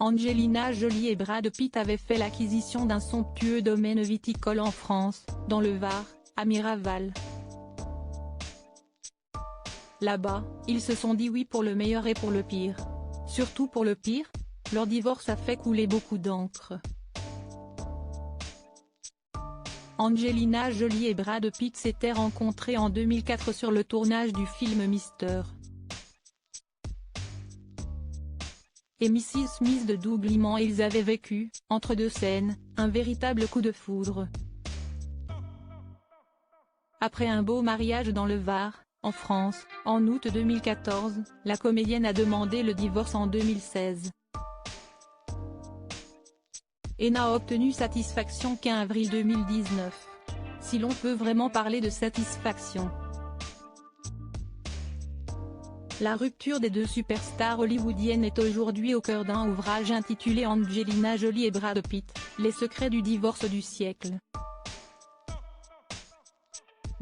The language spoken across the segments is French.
Angelina Jolie et Brad Pitt avaient fait l'acquisition d'un somptueux domaine viticole en France, dans le Var, à Miraval. Là-bas, ils se sont dit oui pour le meilleur et pour le pire. Surtout pour le pire, leur divorce a fait couler beaucoup d'encre. Angelina Jolie et Brad Pitt s'étaient rencontrés en 2004 sur le tournage du film Mr. et Mrs Smith de Doug Liman et ils avaient vécu, entre deux scènes, un véritable coup de foudre. Après un beau mariage dans le Var, en France, en août 2014, la comédienne a demandé le divorce en 2016. Et n'a obtenu satisfaction qu'en avril 2019. Si l'on peut vraiment parler de satisfaction. La rupture des deux superstars hollywoodiennes est aujourd'hui au cœur d'un ouvrage intitulé Angelina Jolie et Brad Pitt, les secrets du divorce du siècle.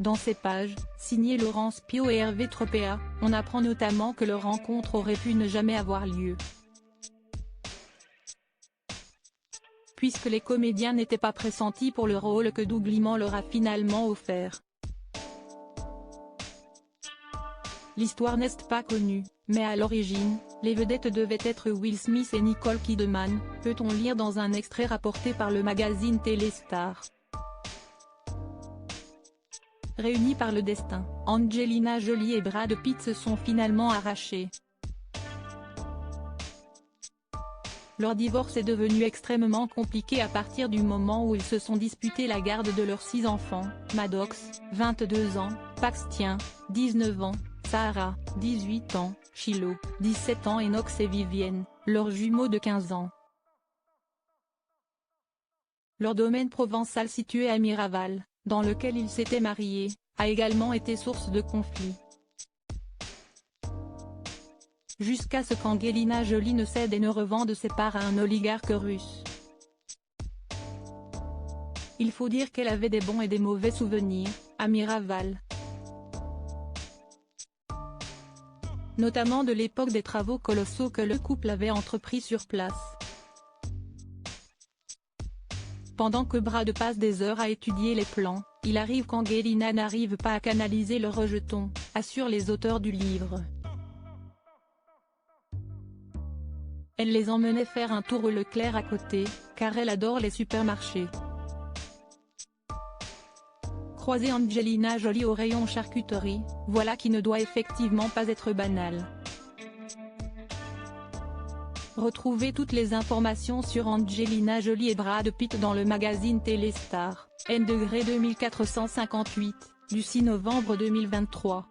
Dans ces pages, signées Laurence Pio et Hervé Tropea, on apprend notamment que leur rencontre aurait pu ne jamais avoir lieu. Puisque les comédiens n'étaient pas pressentis pour le rôle que Doug Liman leur a finalement offert. L'histoire n'est pas connue, mais à l'origine, les vedettes devaient être Will Smith et Nicole Kidman, peut-on lire dans un extrait rapporté par le magazine Téléstar. Réunis par le destin, Angelina Jolie et Brad Pitt se sont finalement arrachés. Leur divorce est devenu extrêmement compliqué à partir du moment où ils se sont disputés la garde de leurs 6 enfants, Maddox, 22 ans, Paxton, 19 ans, Sarah, 18 ans, Shiloh, 17 ans et Knox et Vivienne, leurs jumeaux de 15 ans. Leur domaine provençal situé à Miraval, dans lequel ils s'étaient mariés, a également été source de conflits. Jusqu'à ce qu'Angelina Jolie ne cède et ne revende ses parts à un oligarque russe. Il faut dire qu'elle avait des bons et des mauvais souvenirs, à Miraval. Notamment de l'époque des travaux colossaux que le couple avait entrepris sur place. Pendant que Brad passe des heures à étudier les plans, il arrive qu'Angelina n'arrive pas à canaliser le rejeton, assurent les auteurs du livre. Elle les emmenait faire un tour au Leclerc à côté, car elle adore les supermarchés. Croiser Angelina Jolie au rayon charcuterie, voilà qui ne doit effectivement pas être banal. Retrouvez toutes les informations sur Angelina Jolie et Brad Pitt dans le magazine Téléstar, N°2458, du 6 novembre 2023.